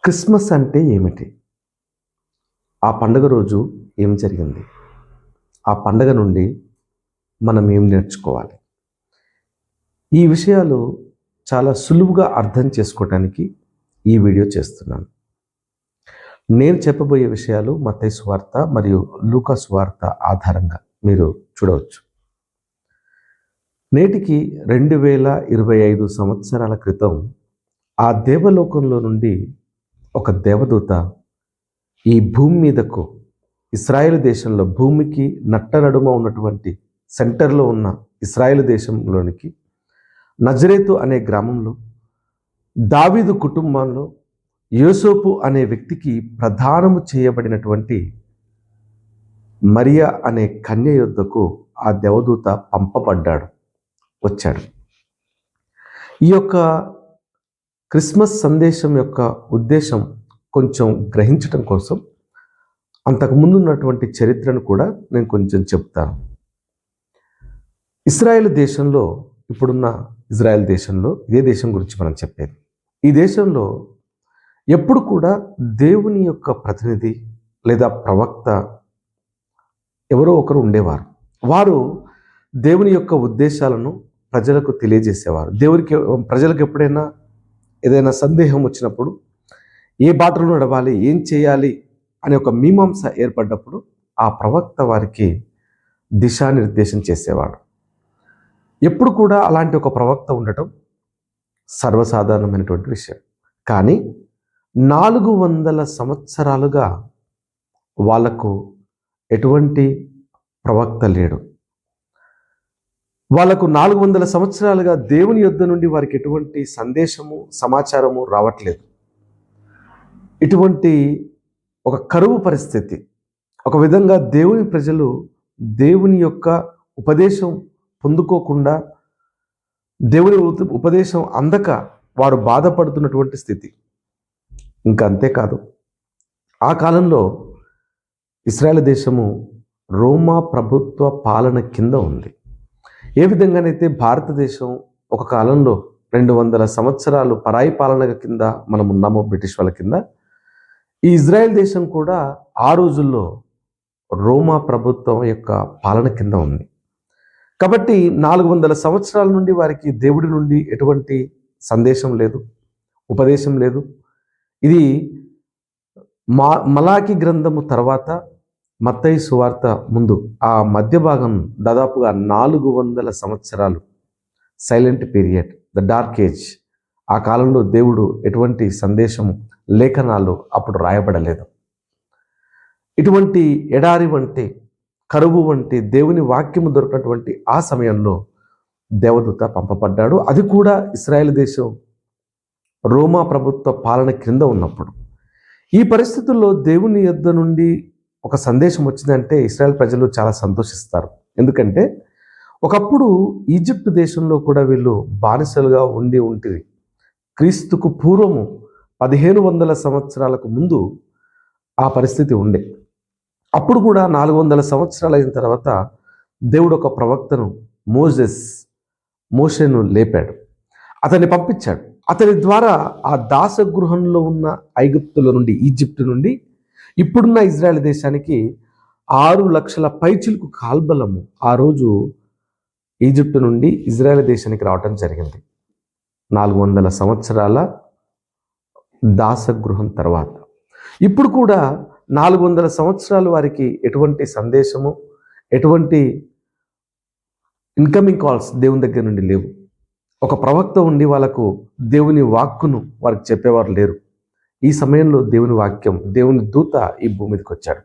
Christmas అంటే ఏమిటి? ఆ పండుగ రోజు ఏం జరిగింది? ఆ పండగ నుండి మనం ఏం నేర్చుకోవాలి? ఈ విషయాలు చాలా సులువుగా అర్థం చేసుకోవటానికి ఈ వీడియో చేస్తున్నాను. నేను చెప్పబోయే విషయాలు మత్తయి సువార్త మరియు లూకా సువార్త ఆధారంగా మీరు చూడవచ్చు. నేటికి 2025 సంవత్సరాల క్రితం ఆ దేవలోకంలో నుండి ఒక దేవదూత ఈ భూమి మీదకు ఇస్రాయేల్ దేశంలో భూమికి నట్టనడుమ ఉన్నటువంటి సెంటర్లో ఉన్న ఇస్రాయేల్ దేశంలోనికి నజరేతు అనే గ్రామంలో దావీదు కుటుంబంలో యోసేపు అనే వ్యక్తికి ప్రదానము చేయబడినటువంటి మరియా అనే కన్య యొద్దకు ఆ దేవదూత వచ్చాడు. ఈ యొక్క క్రిస్మస్ సందేశం యొక్క ఉద్దేశం కొంచెం గ్రహించటం కోసం అంతకుముందు ఉన్నటువంటి చరిత్రను కూడా నేను కొంచెం చెప్తాను. ఇస్రాయేల్ దేశంలో, ఇప్పుడున్న ఇజ్రాయెల్ దేశంలో, ఇదే దేశం గురించి మనం చెప్పేది. ఈ దేశంలో ఎప్పుడు కూడా దేవుని యొక్క ప్రతినిధి లేదా ప్రవక్త ఎవరో ఒకరు ఉండేవారు. వారు దేవుని యొక్క ఉద్దేశాలను ప్రజలకు తెలియజేసేవారు. ప్రజలకు ఎప్పుడైనా ఏదైనా సందేహం వచ్చినప్పుడు, ఏ బాటలో నడవాలి, ఏం చేయాలి అనే ఒక మీమాంస ఏర్పడ్డప్పుడు ఆ ప్రవక్త వారికి దిశానిర్దేశం చేసేవాడు. ఎప్పుడు కూడా అలాంటి ఒక ప్రవక్త ఉండటం సర్వసాధారణమైనటువంటి విషయం. కానీ 400 సంవత్సరాలుగా వాళ్లకు ఎటువంటి ప్రవక్త లేడు. వాళ్లకు 400 సంవత్సరాలుగా దేవుని యొద్ద నుండి వారికి ఎటువంటి సందేశము, సమాచారము రావట్లేదు. ఇటువంటి ఒక కరువు పరిస్థితి. ఒక విధంగా దేవుని ప్రజలు దేవుని యొక్క ఉపదేశం పొందుకోకుండా, దేవుని ఉపదేశం అందక వారు బాధపడుతున్నటువంటి స్థితి. ఇంకా అంతేకాదు, ఆ కాలంలో ఇశ్రాయేల్ దేశము రోమా ప్రభుత్వ పాలన కింద ఉంది. ఏ విధంగానైతే భారతదేశం ఒక కాలంలో 200 సంవత్సరాలు పరాయి పాలన కింద మనం ఉన్నామో, బ్రిటిష్ వాళ్ళ కింద, ఈ ఇజ్రాయెల్ దేశం కూడా ఆ రోజుల్లో రోమా ప్రభుత్వం యొక్క పాలన కింద ఉంది. కాబట్టి 400 సంవత్సరాల నుండి వారికి దేవుడి నుండి ఎటువంటి సందేశం లేదు, ఉపదేశం లేదు. ఇది మలాకి గ్రంథము తర్వాత మత్తయి సువార్త ముందు ఆ మధ్య భాగం దాదాపుగా 400 సంవత్సరాలు silent period, the dark age. ఆ కాలంలో దేవుడు ఎటువంటి సందేశము, లేఖనాలు అప్పుడు రాయబడలేదు. ఇటువంటి ఎడారి వంటి, కరువు వంటి, దేవుని వాక్యము దొరికినటువంటి ఆ సమయంలో దేవదూత పంపబడ్డాడు. అది కూడా ఇశ్రాయేల్ దేశం రోమా ప్రభుత్వ పాలన క్రింద ఉన్నప్పుడు. ఈ పరిస్థితుల్లో దేవుని యొద్ద నుండి ఒక సందేశం వచ్చిందంటే ఇశ్రాయేల్ ప్రజలు చాలా సంతోషిస్తారు. ఎందుకంటే ఒకప్పుడు ఈజిప్ట్ దేశంలో కూడా వీళ్ళు బానిసలుగా ఉంటుంది. క్రీస్తుకు పూర్వము 1500 సంవత్సరాలకు ముందు ఆ పరిస్థితి ఉండే. అప్పుడు కూడా 400 సంవత్సరాలు అయిన తర్వాత దేవుడు ఒక ప్రవక్తను మోషేను లేపాడు, అతన్ని పంపించాడు. అతని ద్వారా ఆ దాసగృహంలో ఉన్న ఐగుప్తుల నుండి, ఈజిప్టు నుండి ఇప్పుడున్న ఇజ్రాయెల్ దేశానికి 6 లక్షల పైచిలుకు కాల్బలము ఆ రోజు ఈజిప్టు నుండి ఇజ్రాయెల్ దేశానికి రావటం జరిగింది. 400 సంవత్సరాల దాసగృహం తర్వాత ఇప్పుడు కూడా 400 సంవత్సరాలు వారికి ఎటువంటి సందేశము, ఎటువంటి ఇన్కమింగ్ కాల్స్ దేవుని దగ్గర నుండి లేవు. ఒక ప్రవక్త ఉండి వాళ్ళకు దేవుని వాక్కును వారికి చెప్పేవారు లేరు. ఈ సమయంలో దేవుని వాక్యం, దేవుని దూత ఈ భూమి మీదకి వచ్చాడు.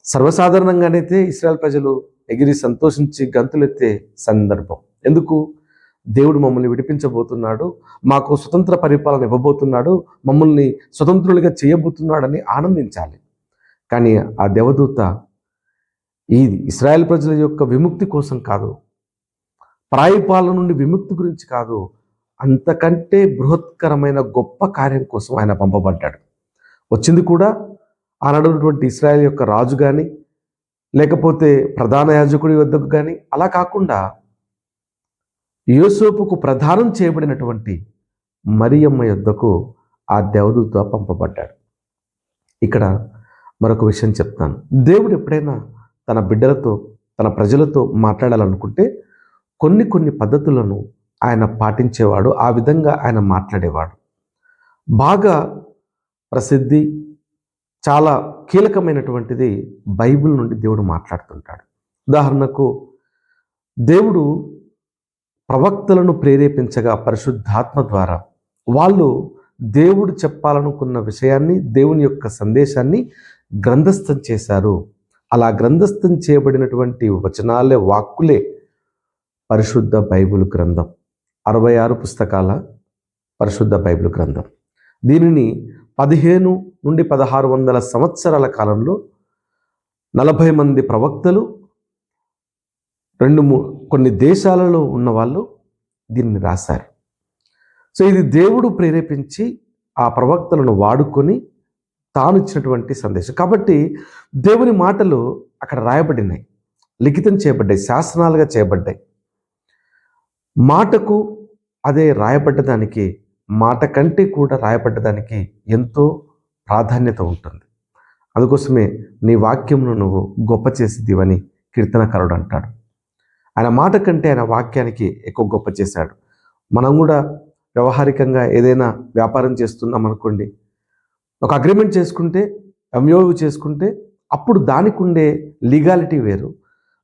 సర్వసాధారణంగానైతే ఇశ్రాయేల్ ప్రజలు ఎగిరి సంతోషించి గంతులెత్తే సందర్భం. ఎందుకు? దేవుడు మమ్మల్ని విడిపించబోతున్నాడు, మాకు స్వతంత్ర పరిపాలన ఇవ్వబోతున్నాడు, మమ్మల్ని స్వతంత్రులుగా చేయబోతున్నాడని ఆనందించాలి. కానీ ఆ దేవదూత ఈ ఇశ్రాయేల్ ప్రజల యొక్క విముక్తి కోసం కాదు, పరాయి పాలన నుండి విముక్తి గురించి కాదు, అంతకంటే బృహత్కరమైన గొప్ప కార్యం కోసం ఆయన పంపబడ్డాడు. వచ్చింది కూడా ఆనాడున్నటువంటి ఇశ్రాయేల్ యొక్క రాజు కానీ, లేకపోతే ప్రధాన యాజకుడి వద్దకు కానీ, అలా కాకుండా యోసేపుకు ప్రదానం చేయబడినటువంటి మరియమ్మ యొద్దకు ఆ దేవదూత పంపబడ్డాడు. ఇక్కడ మరొక విషయం చెప్తాను. దేవుడు ఎప్పుడైనా తన బిడ్డలతో, తన ప్రజలతో మాట్లాడాలనుకుంటే కొన్ని పద్ధతులను ఆయన పాటించేవాడు. ఆ విధంగా ఆయన మాట్లాడేవాడు. బాగా ప్రసిద్ధి, చాలా కీలకమైనటువంటిది బైబిల్ నుండి దేవుడు మాట్లాడుతుంటాడు. ఉదాహరణకు దేవుడు ప్రవక్తలను ప్రేరేపించగా పరిశుద్ధాత్మ ద్వారా వాళ్ళు దేవుడు చెప్పాలనుకున్న విషయాన్ని, దేవుని యొక్క సందేశాన్ని గ్రంథస్థం చేశారు. అలా గ్రంథస్థం చేయబడినటువంటి వచనాలే, వాక్కులే పరిశుద్ధ బైబిల్ గ్రంథం. 66 పుస్తకాల పరిశుద్ధ బైబిల్ గ్రంథం. దీనిని 15 నుండి 1600 సంవత్సరాల కాలంలో 40 మంది ప్రవక్తలు, కొన్ని దేశాలలో ఉన్న వాళ్ళు దీన్ని రాశారు. సో ఇది దేవుడు ప్రేరేపించి ఆ ప్రవక్తలను వాడుకొని తాను ఇచ్చినటువంటి సందేశం. కాబట్టి దేవుని మాటలు అక్కడ రాయబడినాయి, లిఖితం చేయబడ్డాయి, శాసనాలుగా చేయబడ్డాయి. మాటకు అదే రాయబడ్డదానికి, మాట కంటే కూడా రాయబడ్డదానికి ఎంతో ప్రాధాన్యత ఉంటుంది. అందుకోసమే నీ వాక్యమును నువ్వు గొప్ప చేసిదివని కీర్తనకారుడు అంటాడు. ఆయన మాట కంటే ఆయన వాక్యానికి ఎక్కువ గొప్ప చేశాడు. మనం కూడా వ్యవహారికంగా ఏదైనా వ్యాపారం చేస్తున్నాం అనుకోండి, ఒక అగ్రిమెంట్ చేసుకుంటే, ఎంఓయూ చేసుకుంటే, అప్పుడు దానికి ఉండే లీగాలిటీ వేరు,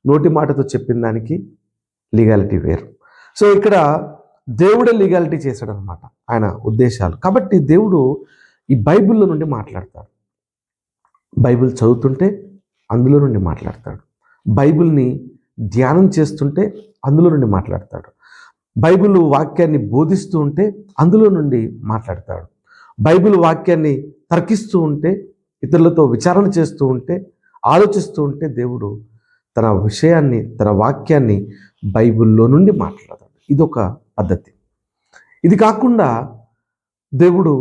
నోటి మాటతో చెప్పిన దానికి లీగాలిటీ వేరు. సో ఇక్కడ దేవుడే లీగాలిటీ చేశాడు అనమాట ఆయన ఉద్దేశాలు. కాబట్టి దేవుడు ఈ బైబిల్లో నుండి మాట్లాడతాడు. బైబిల్ చదువుతుంటే అందులో నుండి మాట్లాడతాడు. బైబిల్ని ధ్యానం చేస్తుంటే అందులో నుండి మాట్లాడతాడు. బైబిల్ వాక్యాన్ని బోధిస్తూ ఉంటే అందులో నుండి మాట్లాడతాడు. బైబిల్ వాక్యాన్ని తర్కిస్తూ ఉంటే, ఇతరులతో విచారణ చేస్తూ ఉంటే, ఆలోచిస్తూ ఉంటే దేవుడు తన విషయాన్ని, తన వాక్యాన్ని బైబిల్లో నుండి మాట్లాడతాడు. ఇదొక పద్ధతి. ఇది కాకుండా దేవుడు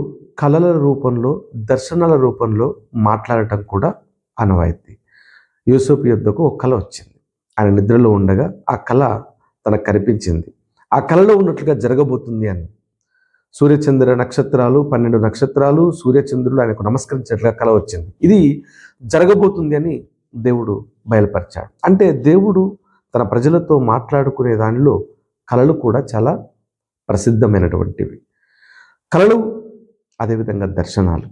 కళల రూపంలో, దర్శనాల రూపంలో మాట్లాడటం కూడా ఆనవాయితీ. యోసేపు యొద్దకు ఒక కళ వచ్చింది. ఆయన నిద్రలో ఉండగా ఆ కళ తనకు కనిపించింది. ఆ కళలో ఉన్నట్లుగా జరగబోతుంది అని. సూర్యచంద్ర నక్షత్రాలు, 12 నక్షత్రాలు, సూర్యచంద్రులు ఆయనకు నమస్కరించేట్లుగా కళ వచ్చింది. ఇది జరగబోతుంది అని దేవుడు బయలుపరిచాడు. అంటే దేవుడు తన ప్రజలతో మాట్లాడుకునే దానిలో కళలు కూడా చాలా ప్రసిద్ధమైనటువంటివి. కళలు, అదేవిధంగా దర్శనాలు.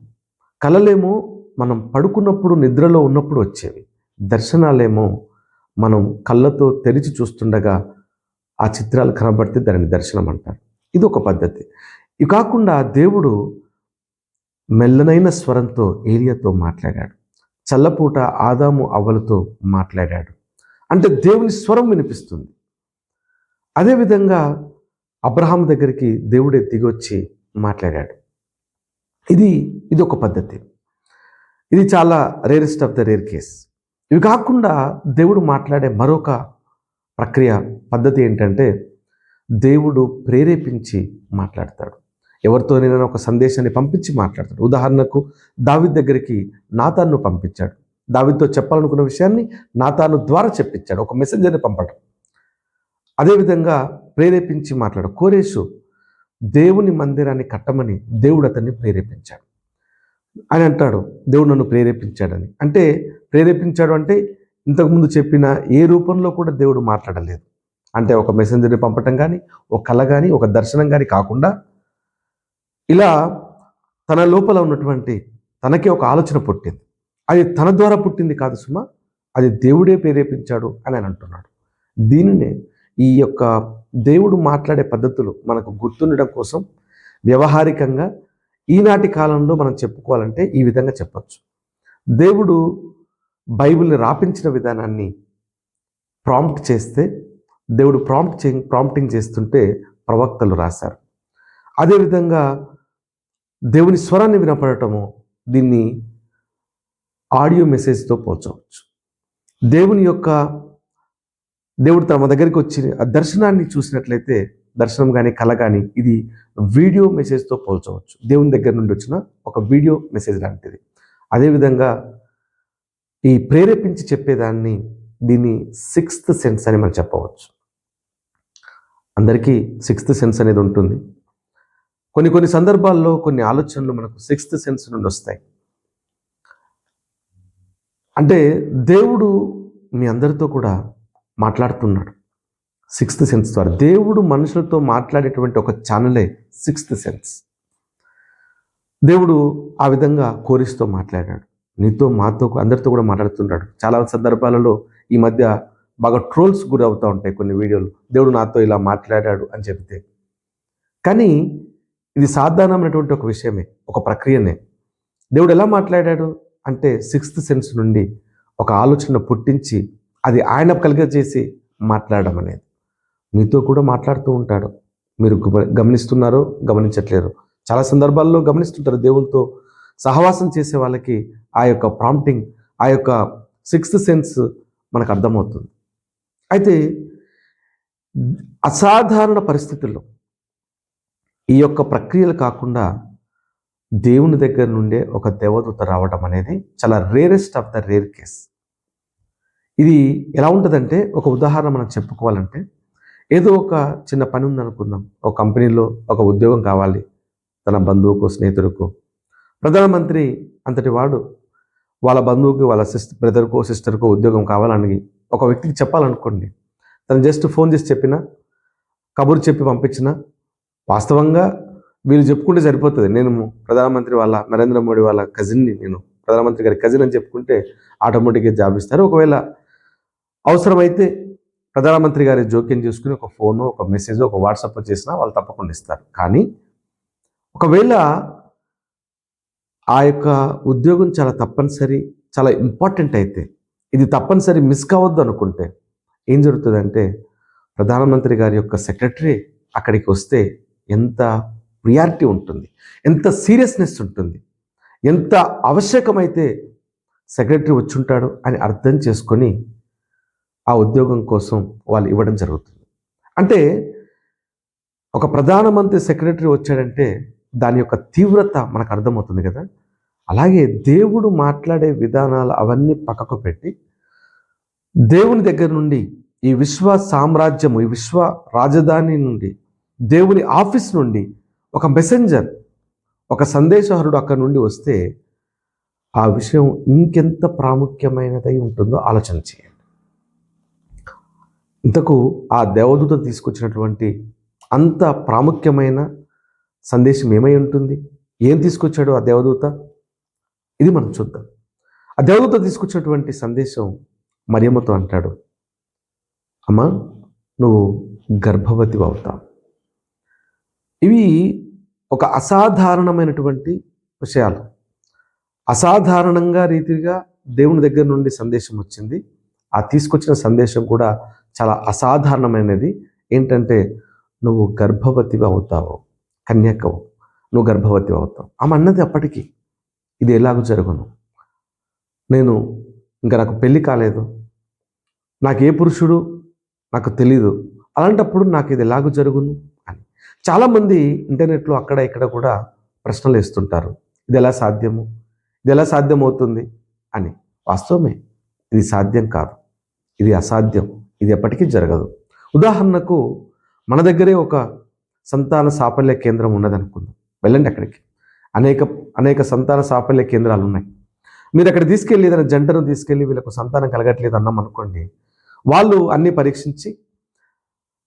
కళలేమో మనం పడుకున్నప్పుడు, నిద్రలో ఉన్నప్పుడు వచ్చేవి. దర్శనాలేమో మనం కళ్ళతో తెరిచి చూస్తుండగా ఆ చిత్రాలు కనబడితే దానిని దర్శనం అంటారు. ఇది ఒక పద్ధతి. ఇవి కాకుండా దేవుడు మెల్లనైన స్వరంతో ఏలియాతో మాట్లాడాడు. చల్లపూట ఆదాము అవ్వలతో మాట్లాడాడు. అంటే దేవుని స్వరం వినిపిస్తుంది. అదేవిధంగా అబ్రహాం దగ్గరికి దేవుడే దిగొచ్చి మాట్లాడాడు. ఇది ఒక పద్ధతి. ఇది చాలా rarest of the rare case. ఇవి కాకుండా దేవుడు మాట్లాడే మరొక ప్రక్రియ, పద్ధతి ఏంటంటే దేవుడు ప్రేరేపించి మాట్లాడతాడు. ఎవరితోనైనా ఒక సందేశాన్ని పంపించి మాట్లాడతాడు. ఉదాహరణకు దావీదు దగ్గరికి నాతాను పంపించాడు. దావీదుతో చెప్పాలనుకున్న విషయాన్ని నాతాను ద్వారా చెప్పించాడు, ఒక మెసెంజర్ని పంపడం. అదేవిధంగా ప్రేరేపించి మాట్లాడు. కోరేషు దేవుని మందిరాన్ని కట్టమని దేవుడు అతన్ని ప్రేరేపించాడు. ఆయన అంటాడు దేవుడు నన్ను ప్రేరేపించాడని. అంటే ప్రేరేపించాడు అంటే ఇంతకుముందు చెప్పిన ఏ రూపంలో కూడా దేవుడు మాట్లాడలేదు. అంటే ఒక మెసెంజర్ని పంపటం కానీ, ఒక కళ కానీ, ఒక దర్శనం కానీ కాకుండా ఇలా తన లోపల ఉన్నటువంటి తనకే ఒక ఆలోచన పుట్టింది. అది తన ద్వారా పుట్టింది కాదు సుమా, అది దేవుడే ప్రేరేపించాడు అని ఆయన అంటున్నాడు. దీనినే ఈ యొక్క దేవుడు మాట్లాడే పద్ధతులు మనకు గుర్తుండడం కోసం వ్యవహారికంగా ఈనాటి కాలంలో మనం చెప్పుకోవాలంటే ఈ విధంగా చెప్పచ్చు. దేవుడు బైబిల్ని రాపించిన విధానాన్ని ప్రాంప్ట్ చేస్తే, దేవుడు ప్రాంప్టింగ్ చేస్తుంటే ప్రవక్తలు రాశారు. అదేవిధంగా దేవుని స్వరాన్ని వినపడటము, దీన్ని ఆడియో మెసేజ్తో పోల్చవచ్చు. దేవుడు తమ దగ్గరికి వచ్చి ఆ దర్శనాన్ని చూసినట్లయితే, దర్శనం కానీ కళ కానీ, ఇది వీడియో మెసేజ్తో పోల్చవచ్చు. దేవుని దగ్గర నుండి వచ్చిన ఒక వీడియో మెసేజ్ లాంటిది. అదేవిధంగా ఈ ప్రేరేపించి చెప్పేదాన్ని, దీన్ని 6th సెన్స్ అని మనం చెప్పవచ్చు. అందరికీ 6th సెన్స్ అనేది ఉంటుంది. కొన్ని సందర్భాల్లో కొన్ని ఆలోచనలు మనకు సిక్స్త్ సెన్స్ నుండి వస్తాయి. అంటే దేవుడు మీ అందరితో కూడా మాట్లాడుతున్నాడు సిక్స్త్ సెన్స్ ద్వారా. దేవుడు మనుషులతో మాట్లాడేటువంటి ఒక ఛానలే సిక్స్త్ సెన్స్. దేవుడు ఆ విధంగా కోరిస్తో మాట్లాడాడు, నీతో మాతో అందరితో కూడా మాట్లాడుతున్నాడు. చాలా సందర్భాలలో ఈ మధ్య బాగా ట్రోల్స్ గురి అవుతూ ఉంటాయి కొన్ని వీడియోలు, దేవుడు నాతో ఇలా మాట్లాడాడు అని చెబితే. కానీ ఇది సాధారణమైనటువంటి ఒక విషయమే, ఒక ప్రక్రియనే. దేవుడు ఎలా మాట్లాడాడు అంటే సిక్స్త్ సెన్స్ నుండి ఒక ఆలోచన పుట్టించి అది ఆయన కలిగజేసి మాట్లాడడం అనేది. మీతో కూడా మాట్లాడుతూ ఉంటాడు. మీరు గమనిస్తున్నారో గమనించట్లేరు. చాలా సందర్భాల్లో గమనిస్తుంటారు, దేవునితో సహవాసం చేసే వాళ్ళకి ఆ యొక్క ప్రాంప్టింగ్, ఆ యొక్క సిక్స్త్ సెన్స్ మనకు అర్థమవుతుంది. అయితే అసాధారణ పరిస్థితుల్లో ఈ యొక్క ప్రక్రియలు కాకుండా దేవుని దగ్గర నుండే ఒక దేవదూత రావడం అనేది చాలా rarest of the rare case. ఇది ఎలా ఉంటుందంటే, ఒక ఉదాహరణ మనం చెప్పుకోవాలంటే, ఏదో ఒక చిన్న పని ఉందనుకుందాం. ఒక కంపెనీలో ఒక ఉద్యోగం కావాలి తన బంధువుకు, స్నేహితుడికు. ప్రధానమంత్రి అంతటి వాడు వాళ్ళ బంధువుకి, వాళ్ళ బ్రదర్కో సిస్టర్కో ఉద్యోగం కావాలని ఒక వ్యక్తికి చెప్పాలనుకోండి. తను జస్ట్ ఫోన్ చేసి చెప్పినా, కబురు చెప్పి పంపించినా, వాస్తవంగా వీళ్ళు చెప్పుకుంటే సరిపోతుంది. నేను ప్రధానమంత్రి వాళ్ళ నరేంద్ర మోడీ వాళ్ళ కజిన్ని, నేను ప్రధానమంత్రి గారి కజిన్ అని చెప్పుకుంటే ఆటోమేటిక్గా జాబ్ ఇస్తారు. ఒకవేళ అవసరమైతే ప్రధానమంత్రి గారి జోక్యం చేసుకుని ఒక ఫోను, ఒక మెసేజ్, ఒక వాట్సాప్ చేసినా వాళ్ళు తప్పకుండా ఇస్తారు. కానీ ఒకవేళ ఆ యొక్క ఉద్యోగం చాలా తప్పనిసరి, చాలా ఇంపార్టెంట్ అయితే, ఇది తప్పనిసరి మిస్ కావద్దు అనుకుంటే ఏం జరుగుతుందంటే, ప్రధానమంత్రి గారి యొక్క సెక్రటరీ అక్కడికి వస్తే ఎంత ప్రియారిటీ ఉంటుంది, ఎంత సీరియస్నెస్ ఉంటుంది, ఎంత ఆవశ్యకమైతే సెక్రటరీ వచ్చుంటాడు అని అర్థం చేసుకొని ఆ ఉద్యోగం కోసం వాళ్ళు ఇవ్వడం జరుగుతుంది. అంటే ఒక ప్రధానమంత్రి సెక్రటరీ వచ్చాడంటే దాని యొక్క తీవ్రత మనకు అర్థమవుతుంది కదా. అలాగే దేవుడు మాట్లాడే విధానాలు అవన్నీ పక్కకు పెట్టి దేవుని దగ్గర నుండి, ఈ విశ్వ సామ్రాజ్యము, ఈ విశ్వ రాజధాని నుండి, దేవుని ఆఫీస్ నుండి ఒక మెసెంజర్, ఒక సందేశహరుడు అక్కడ నుండి వస్తే ఆ విషయం ఇంకెంత ప్రాముఖ్యమైనదై ఉంటుందో ఆలోచన చేయండి. ఇంతకు ఆ దేవదూత తీసుకొచ్చినటువంటి అంత ప్రాముఖ్యమైన సందేశం ఏమై ఉంటుంది? ఏం తీసుకొచ్చాడు ఆ దేవదూత? ఇది మనం చూద్దాం. ఆ దేవదూత తీసుకొచ్చినటువంటి సందేశం మరియమ్మతో అంటాడు, అమ్మా నువ్వు గర్భవతి అవుతావు. ఇవి ఒక అసాధారణమైనటువంటి విషయాలు. అసాధారణంగా రీతిగా దేవుని దగ్గర నుండి సందేశం వచ్చింది. ఆ తీసుకొచ్చిన సందేశం కూడా చాలా అసాధారణమైనది. ఏంటంటే, నువ్వు గర్భవతి అవుతావు, కన్యకవు, నువ్వు గర్భవతి అవుతావు. ఆమె అన్నది అప్పటికి, ఇది ఎలాగో జరుగును, నేను ఇంకా నాకు పెళ్ళి కాలేదు, నాకు ఏ పురుషుడు నాకు తెలీదు, అలాంటప్పుడు నాకు ఇది ఎలాగో జరుగును అని. చాలామంది ఇంటర్నెట్లో అక్కడ ఇక్కడ కూడా ప్రశ్నలు వేస్తుంటారు, ఇది ఎలా సాధ్యము, ఇది ఎలా సాధ్యమవుతుంది అని. వాస్తవమే, ఇది సాధ్యం కాదు, ఇది అసాధ్యం, ఇది ఎప్పటికీ జరగదు. ఉదాహరణకు మన దగ్గరే ఒక సంతాన సాఫల్య కేంద్రం ఉన్నదనుకుందాం. వెళ్ళండి అక్కడికి. అనేక సంతాన సాఫల్య కేంద్రాలు ఉన్నాయి. మీరు అక్కడ తీసుకెళ్ళి ఏదైనా జంటను తీసుకెళ్ళి వీళ్ళకు సంతానం కలగట్లేదు అన్నాం అనుకోండి, వాళ్ళు అన్నీ పరీక్షించి,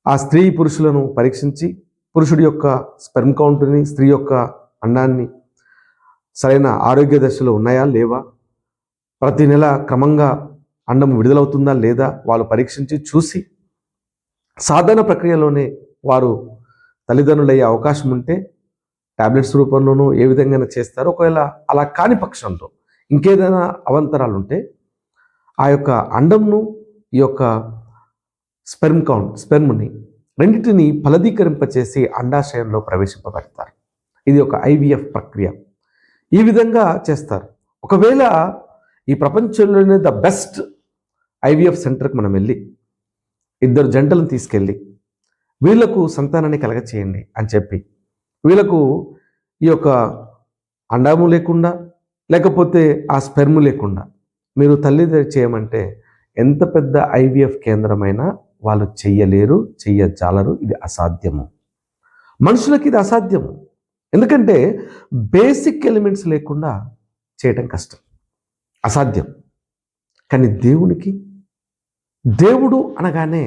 ఆ స్త్రీ పురుషులను పరీక్షించి, పురుషుడి యొక్క స్పెర్మ్ కౌంట్ని, స్త్రీ యొక్క అండాన్ని సరైన ఆరోగ్య దశలో ఉన్నాయా లేవా, ప్రతి నెల క్రమంగా అండం విడుదలవుతుందా లేదా వాళ్ళు పరీక్షించి చూసి, సాధారణ ప్రక్రియలోనే వారు తల్లిదండ్రులయ్యే అవకాశం ఉంటే టాబ్లెట్స్ రూపంలోనూ ఏ విధంగా చేస్తారో, ఒకవేళ అలా కాని పక్షంలో ఇంకేదైనా అవంతరాలు ఉంటే ఆ యొక్క అండంను, ఈ యొక్క స్పెర్మ్ని రెండింటిని ఫలదీకరింపచేసి అండాశయంలో ప్రవేశింపబెడతారు. ఇది ఒక IVF ప్రక్రియ. ఈ విధంగా చేస్తారు. ఒకవేళ ఈ ప్రపంచంలోనే ద బెస్ట్ IVF సెంటర్కి మనం వెళ్ళి 2 జంటలను తీసుకెళ్ళి వీళ్లకు సంతానాన్ని కలగచేయండి అని చెప్పి, వీళ్ళకు ఈ యొక్క అండము లేకుండా, లేకపోతే ఆ స్పెర్మ్ లేకుండా మీరు తల్లి చేయమంటే ఎంత పెద్ద IVF కేంద్రమైనా వాళ్ళు చెయ్యలేరు, చెయ్యజాలరు. ఇది అసాధ్యము. మనుషులకి ఇది అసాధ్యము. ఎందుకంటే బేసిక్ ఎలిమెంట్స్ లేకుండా చేయటం కష్టం, అసాధ్యం. కానీ దేవుడు అనగానే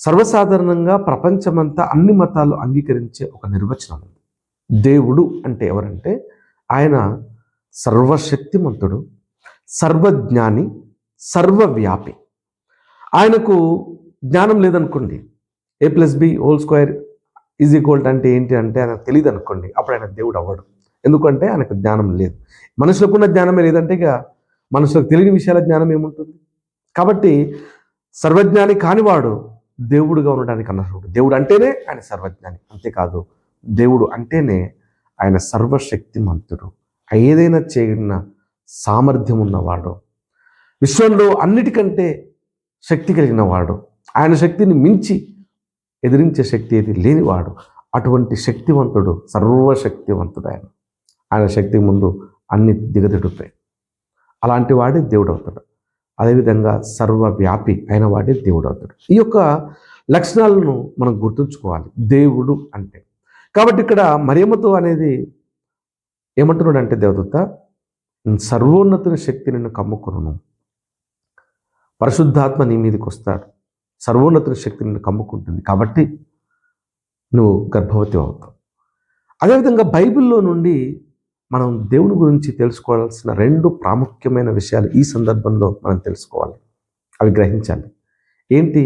సర్వసాధారణంగా ప్రపంచమంతా అన్ని మతాలు అంగీకరించే ఒక నిర్వచనం ఉంది. దేవుడు అంటే ఎవరంటే ఆయన సర్వశక్తిమంతుడు, సర్వజ్ఞాని, సర్వవ్యాపి. ఆయనకు జ్ఞానం లేదనుకోండి, A+B² అంటే ఏంటి అంటే ఆయనకు తెలియదు అనుకోండి, అప్పుడు ఆయన దేవుడు అవ్వడు. ఎందుకంటే ఆయనకు జ్ఞానం లేదు. మనుషులకున్న జ్ఞానమే లేదంటే ఇక మనుషులకు తెలియని విషయాల జ్ఞానం ఏముంటుంది? కాబట్టి సర్వజ్ఞాని కానివాడు దేవుడుగా ఉండడానికి అనర్హుడు. దేవుడు అంటేనే ఆయన సర్వజ్ఞాని. అంతేకాదు, దేవుడు అంటేనే ఆయన సర్వశక్తిమంతుడు, ఏదైనా చేయన సామర్థ్యం ఉన్నవాడు, విశ్వంలో అన్నిటికంటే శక్తి కలిగిన వాడు, ఆయన శక్తిని మించి ఎదిరించే శక్తి ఏది లేనివాడు. అటువంటి శక్తివంతుడు, సర్వశక్తివంతుడు ఆయన శక్తి ముందు అన్ని దిగదిడుతాయి. అలాంటి వాడే దేవుడు అవుతాడు. అదేవిధంగా సర్వవ్యాపి అయిన వాడే దేవుడు అవుతాడు. ఈ యొక్క లక్షణాలను మనం గుర్తుంచుకోవాలి దేవుడు అంటే. కాబట్టి ఇక్కడ మరియమ్మతో అనేది ఏమంటున్నాడు అంటే, దేవదూత సర్వోన్నతుని శక్తి నిన్ను కమ్ముకొనును, పరిశుద్ధాత్మ నీ మీదకి వస్తాడు, సర్వోన్నతుని శక్తి నిన్ను కమ్ముకుంటుంది, కాబట్టి నువ్వు గర్భవతి అవుతావు. అదేవిధంగా బైబిల్లో నుండి మనం దేవుని గురించి తెలుసుకోవాల్సిన 2 ప్రాముఖ్యమైన విషయాలు ఈ సందర్భంలో మనం తెలుసుకోవాలి, అవి గ్రహించాలి. ఏంటి?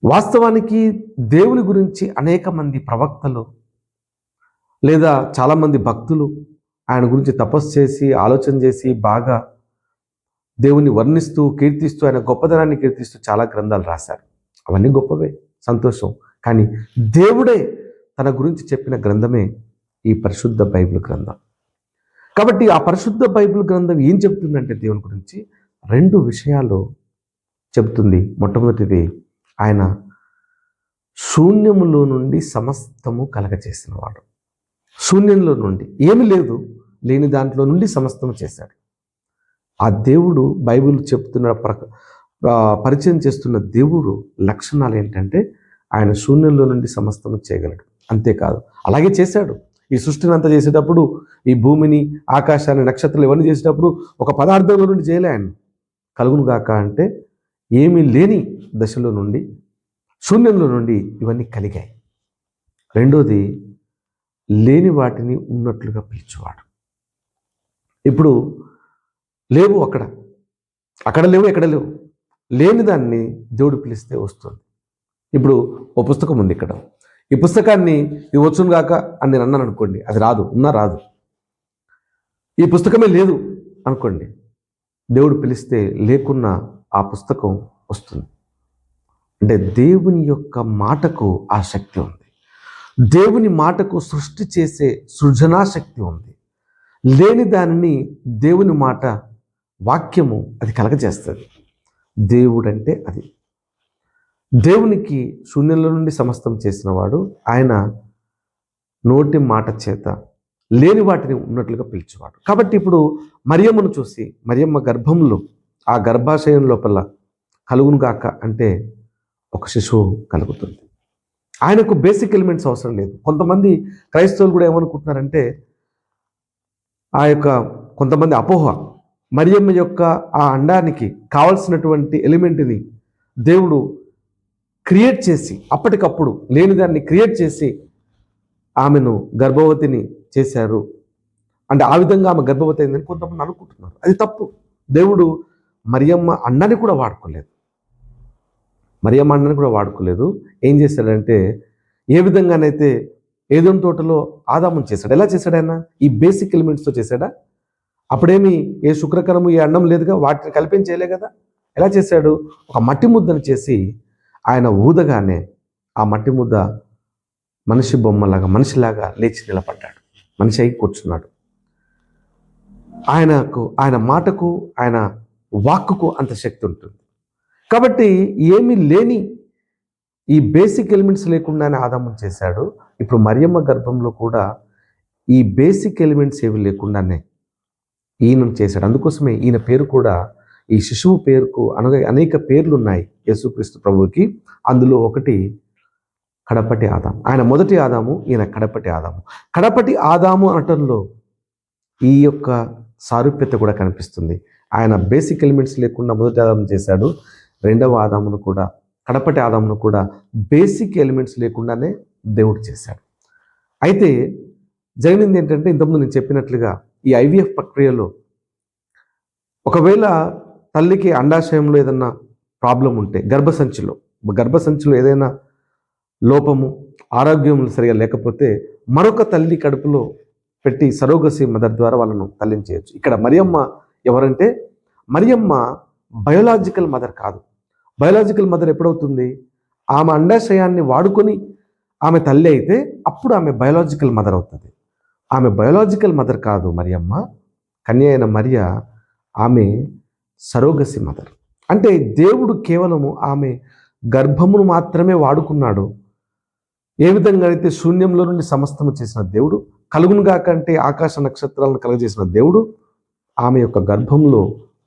వాస్తవానికి దేవుని గురించి అనేక మంది ప్రవక్తలు లేదా చాలామంది భక్తులు ఆయన గురించి తపస్సు చేసి ఆలోచన చేసి బాగా దేవుని వర్ణిస్తూ కీర్తిస్తూ ఆయన గొప్పదనాన్ని కీర్తిస్తూ చాలా గ్రంథాలు రాశారు. అవన్నీ గొప్పవే, సంతోషం. కానీ దేవుడే తన గురించి చెప్పిన గ్రంథమే ఈ పరిశుద్ధ బైబిల్ గ్రంథం. కాబట్టి ఆ పరిశుద్ధ బైబిల్ గ్రంథం ఏం చెప్తుందంటే దేవుని గురించి 2 విషయాలు చెబుతుంది. మొట్టమొదటిది, ఆయన శూన్యములో నుండి సమస్తము కలగచేసినవాడు. శూన్యంలో నుండి ఏమి లేదు, లేని దాంట్లో నుండి సమస్తము చేశాడు. ఆ దేవుడు బైబిల్ చెప్తున్న పరిచయం చేస్తున్న దేవుడు లక్షణాలు ఏంటంటే ఆయన శూన్యంలో నుండి సమస్తము చేయగలడు. అంతేకాదు, అలాగే చేశాడు. ఈ సృష్టిని అంతా చేసేటప్పుడు, ఈ భూమిని, ఆకాశాన్ని, నక్షత్రాలు ఇవన్నీ చేసేటప్పుడు ఒక పదార్థంలో నుండి చేయలే. ఆయన కలుగును గాక అంటే ఏమీ లేని దశలో నుండి, శూన్యంలో నుండి ఇవన్నీ కలిగాయి. రెండోది, లేని వాటిని ఉన్నట్లుగా పిలిచేవాడు. ఇప్పుడు లేవు, అక్కడ లేవు, ఎక్కడ లేవు, లేని దాన్ని దేవుడు పిలిస్తే వస్తుంది. ఇప్పుడు ఓ పుస్తకం ఉంది ఇక్కడ, ఈ పుస్తకాన్ని ఇది వచ్చును గాక అని నేను అన్నాను అనుకోండి, అది రాదు, రాదు. ఈ పుస్తకమే లేదు అనుకోండి, దేవుడు పిలిస్తే లేకున్నా ఆ పుస్తకం వస్తుంది. అంటే దేవుని యొక్క మాటకు ఆ శక్తి ఉంది. దేవుని మాటకు సృష్టి చేసే సృజనాశక్తి ఉంది. లేని దానిని దేవుని మాట, వాక్యము అది కలగజేస్తుంది. దేవుడు అంటే అది. దేవునికి శూన్యంలో నుండి సమస్తం చేసినవాడు. ఆయన నోటి మాట చేత లేని వాటిని ఉన్నట్లుగా పిలిచేవాడు. కాబట్టి ఇప్పుడు మరియమ్మను చూసి, మరియమ్మ గర్భంలో, ఆ గర్భాశయం లోపల కలుగును గాక అంటే ఒక శిశువు కలుగుతుంది. ఆయనకు బేసిక్ ఎలిమెంట్స్ అవసరం లేదు. కొంతమంది క్రైస్తవులు కూడా ఏమనుకుంటున్నారంటే, ఆ యొక్క కొంతమంది అపోహ, మరియమ్మ యొక్క ఆ అండానికి కావలసినటువంటి ఎలిమెంట్ని దేవుడు క్రియేట్ చేసి, అప్పటికప్పుడు లేని దాన్ని క్రియేట్ చేసి ఆమెను గర్భవతిని చేశారు అంటే ఆ విధంగా ఆమె గర్భవతి అయిందని కొంతమంది అనుకుంటున్నారు. అది తప్పు. దేవుడు మరియమ్మ అండాన్ని కూడా వాడుకోలేదు. ఏం చేశాడంటే, ఏ విధంగానైతే ఏదోని తోటలో ఆదామును చేశాడు. ఎలా చేశాడు ఆయన? ఈ బేసిక్ ఎలిమెంట్స్తో చేశాడా? అప్పుడేమి ఏ శుక్రకణము, ఏ అండం లేదుగా, వాటిని కలిపేం చేయలే కదా. ఎలా చేశాడు? ఒక మట్టి ముద్దను చేసి ఆయన ఊదగానే ఆ మట్టి ముద్ద మనిషి బొమ్మలాగా, మనిషిలాగా లేచి నిలబడ్డాడు, మనిషి అయి కూర్చున్నాడు. ఆయన మాటకు, ఆయన వాక్కుకు అంత శక్తి ఉంటుంది. కాబట్టి ఏమీ లేని ఈ బేసిక్ ఎలిమెంట్స్ లేకుండానే ఆదామును చేశాడు. ఇప్పుడు మరియమ్మ గర్భంలో కూడా ఈ బేసిక్ ఎలిమెంట్స్ ఏవి లేకుండానే ఈయనను చేశాడు. అందుకోసమే ఈయన పేరు కూడా, ఈ శిశువు పేరుకు అనగా అనేక పేర్లు ఉన్నాయి యేసుక్రీస్తు ప్రభువుకి. అందులో ఒకటి కడపటి ఆదాము. ఆయన మొదటి ఆదాము, ఈయన కడపటి ఆదాము. కడపటి ఆదాము అనటంలో ఈ యొక్క సారూప్యత కూడా కనిపిస్తుంది. ఆయన బేసిక్ ఎలిమెంట్స్ లేకుండా మొదటి ఆదాము చేశాడు. రెండవ ఆదామును కూడా, కడపటి ఆదామును కూడా బేసిక్ ఎలిమెంట్స్ లేకుండానే దేవుడు చేశాడు. అయితే జరిగింది ఏంటంటే, ఇంతకుముందు నేను చెప్పినట్లుగా ఈ ఐవీఎఫ్ ప్రక్రియలో ఒకవేళ తల్లికి అండాశయంలో ఏదన్నా ప్రాబ్లం ఉంటే, గర్భసంచిలో ఏదైనా లోపము, ఆరోగ్యం సరిగా లేకపోతే మరొక తల్లి కడుపులో పెట్టి సరోగసి మదర్ ద్వారా వాళ్ళను తల్లించేయచ్చు. ఇక్కడ మరియమ్మ ఎవరంటే, మరియమ్మ బయోలాజికల్ మదర్ కాదు. బయోలాజికల్ మదర్ ఎప్పుడవుతుంది? ఆమె అండాశయాన్ని వాడుకొని ఆమె తల్లి అయితే అప్పుడు ఆమె బయోలాజికల్ మదర్ అవుతుంది. ఆమె బయోలాజికల్ మదర్ కాదు మరియమ్మ, కన్య అయిన మరియ ఆమె సరోగసి మదర్. అంటే దేవుడు కేవలము ఆమె గర్భమును మాత్రమే వాడుకున్నాడు. ఏ విధంగా అయితే శూన్యంలో నుండి సమస్తము చేసిన దేవుడు, కలుగునుగా కంటే ఆకాశ నక్షత్రాలను కలగజేసిన దేవుడు ఆమె యొక్క గర్భంలో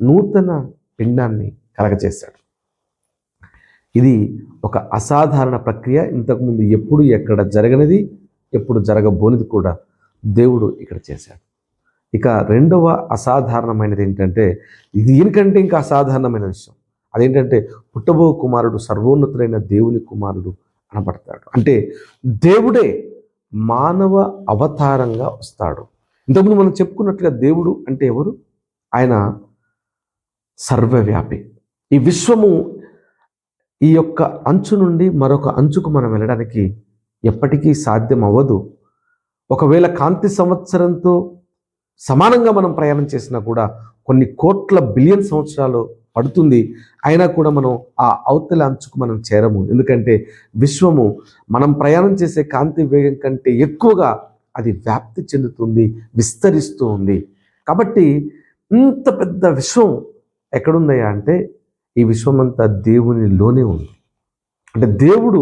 నూతన పిండాన్ని కలగజేశాడు. ఇది ఒక అసాధారణ ప్రక్రియ. ఇంతకుముందు ఎప్పుడు ఎక్కడ జరగనిది, ఎప్పుడు జరగబోనిది కూడా దేవుడు ఇక్కడ చేశాడు. ఇక రెండవ అసాధారణమైనది ఏంటంటే, దీనికంటే ఇంకా అసాధారణమైన విషయం అదేంటంటే, పుట్టబో కుమారుడు సర్వోన్నతుడైన దేవుని కుమారుడు అనబడతాడు. అంటే దేవుడే మానవ అవతారంగా వస్తాడు. ఇంతకుముందు మనం చెప్పుకున్నట్లుగా దేవుడు అంటే ఎవరు? ఆయన సర్వవ్యాపి. ఈ విశ్వము ఈ యొక్క అంచు నుండి మరొక అంచుకు మనం వెళ్ళడానికి ఎప్పటికీ సాధ్యం అవ్వదు. ఒకవేళ కాంతి సంవత్సరంతో సమానంగా మనం ప్రయాణం చేసినా కూడా కొన్ని కోట్ల బిలియన్ సంవత్సరాలు పడుతుంది. అయినా కూడా మనం ఆ అవతల అంచుకు మనం చేరము. ఎందుకంటే విశ్వము మనం ప్రయాణం చేసే కాంతి వేగం కంటే ఎక్కువగా అది వ్యాప్తి చెందుతుంది, విస్తరిస్తూ ఉంది. కాబట్టి ఇంత పెద్ద విశ్వం ఎక్కడుందయ్యా అంటే, ఈ విశ్వమంతా దేవునిలోనే ఉంది. అంటే దేవుడు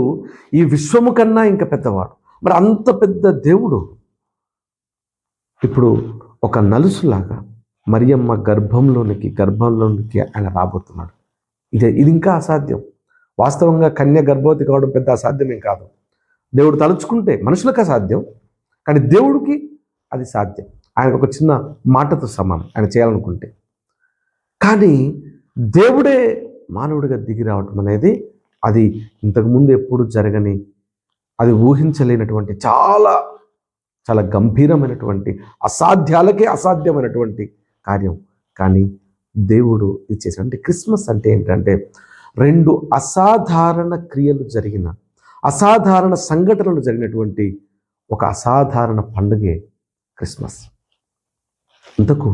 ఈ విశ్వము కన్నా ఇంకా పెద్దవాడు. మరి అంత పెద్ద దేవుడు ఇప్పుడు ఒక నలుసులాగా మరియమ్మ గర్భంలోనికి ఆయన రాబోతున్నాడు. ఇది ఇంకా అసాధ్యం. వాస్తవంగా కన్య గర్భవతి కావడం పెద్ద అసాధ్యమేం కాదు. దేవుడు తలుచుకుంటే మనుషులకు అసాధ్యం, కానీ దేవుడికి అది సాధ్యం. ఆయనకు ఒక చిన్న మాటతో సమానం ఆయన చేయాలనుకుంటే. కానీ దేవుడే మానవుడిగా దిగి రావటం అనేది అది ఇంతకుముందు ఎప్పుడు జరగని, అది ఊహించలేనటువంటి చాలా చాలా గంభీరమైనటువంటి, అసాధ్యాలకే అసాధ్యమైనటువంటి కార్యం. కానీ దేవుడు ఇది చేశాడు. అంటే క్రిస్మస్ అంటే ఏంటంటే, రెండు అసాధారణ క్రియలు జరిగిన, అసాధారణ సంఘటనలు జరిగినటువంటి ఒక అసాధారణ పండుగే క్రిస్మస్. ఇంతకు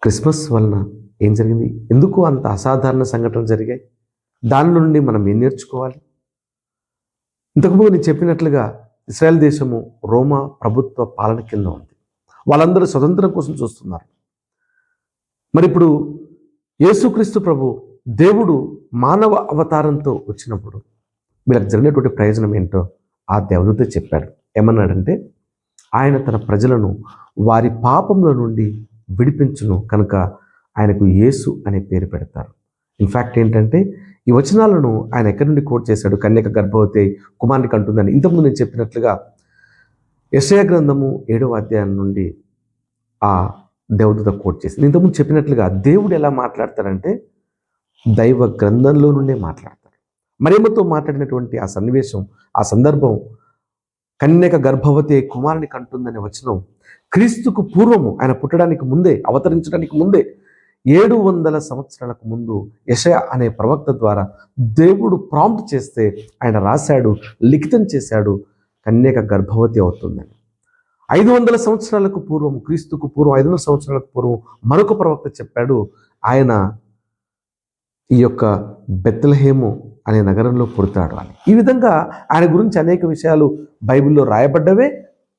క్రిస్మస్ వలన ఏం జరిగింది? ఎందుకు అంత అసాధారణ సంఘటనలు జరిగాయి? దాని నుండి మనం ఏం నేర్చుకోవాలి? ఇంతకుముందు నేను చెప్పినట్లుగా ఇశ్రాయేల్ దేశము రోమా ప్రభుత్వ పాలన కింద ఉంది. వాళ్ళందరూ స్వతంత్రం కోసం చూస్తున్నారు. మరి ఇప్పుడు యేసుక్రీస్తు ప్రభు దేవుడు మానవ అవతారంతో వచ్చినప్పుడు వీళ్ళకి జరిగినటువంటి ప్రయోజనం ఏంటో ఆ దేవదూత చెప్పాడు. ఏమన్నాడంటే, ఆయన తన ప్రజలను వారి పాపముల నుండి విడిపించును కనుక ఆయనకు యేసు అనే పేరు పెడతారు. ఇన్ఫ్యాక్ట్ ఏంటంటే, ఈ వచనాలను ఆయన ఎక్కడి నుండి కోట్ చేశాడు? కన్యక గర్భవతి కుమారునికి అంటుందని ఇంతకుముందు నేను చెప్పినట్లుగా యెషయా గ్రంథము 7వ అధ్యాయం నుండి ఆ దేవదూత కోట్ చేసింది. ఇంతకుముందు చెప్పినట్లుగా దేవుడు ఎలా మాట్లాడతాడంటే, దైవ గ్రంథంలో నుండే మాట్లాడతాడు. మరియమ్మతో మాట్లాడినటువంటి ఆ సన్నివేశం, ఆ సందర్భం, కన్యక గర్భవతి కుమారునికి అంటుందనే వచనం క్రీస్తుకు పూర్వము, ఆయన పుట్టడానికి ముందే, అవతరించడానికి ముందే 700 సంవత్సరాలకు ముందు యెషయా అనే ప్రవక్త ద్వారా దేవుడు ప్రాంప్ట్ చేస్తే ఆయన రాశాడు, లిఖితం చేశాడు, కన్యక గర్భవతి అవుతుందని. 500 సంవత్సరాలకు పూర్వం, క్రీస్తుకు పూర్వం 500 సంవత్సరాలకు పూర్వం మరొక ప్రవక్త చెప్పాడు, ఆయన ఈ యొక్క బెత్లెహేము అనే నగరంలో పుడతాడు అని. ఈ విధంగా ఆయన గురించి అనేక విషయాలు బైబిల్లో రాయబడ్డవే,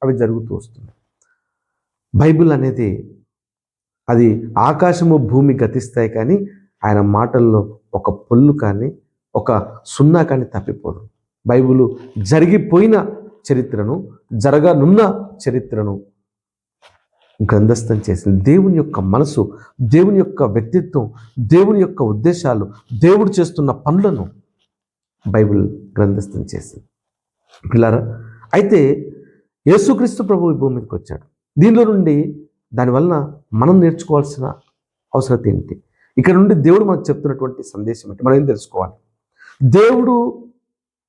అవి జరుగుతూ వస్తున్నాయి. బైబిల్ అనేది అది ఆకాశము భూమి గతిస్తాయి, కానీ ఆయన మాటల్లో ఒక పొల్లు కానీ ఒక సున్నా కానీ తప్పిపోదు. బైబిలు జరిగిపోయిన చరిత్రను, జరగనున్న చరిత్రను గ్రంథస్థం చేసింది. దేవుని యొక్క మనసు, దేవుని యొక్క వ్యక్తిత్వం, దేవుని యొక్క ఉద్దేశాలు, దేవుడు చేస్తున్న పనులను బైబిల్ గ్రంథస్థం చేసింది. పిల్లారా, అయితే యేసుక్రీస్తు ప్రభు ఈ భూమి మీదకి వచ్చాడు. దీనిలో నుండి దానివలన మనం నేర్చుకోవాల్సిన అవసరం ఏంటి? ఇక్కడ నుండి దేవుడు మనకు చెప్తున్నటువంటి సందేశం ఏంటి? మనం ఏం తెలుసుకోవాలి? దేవుడు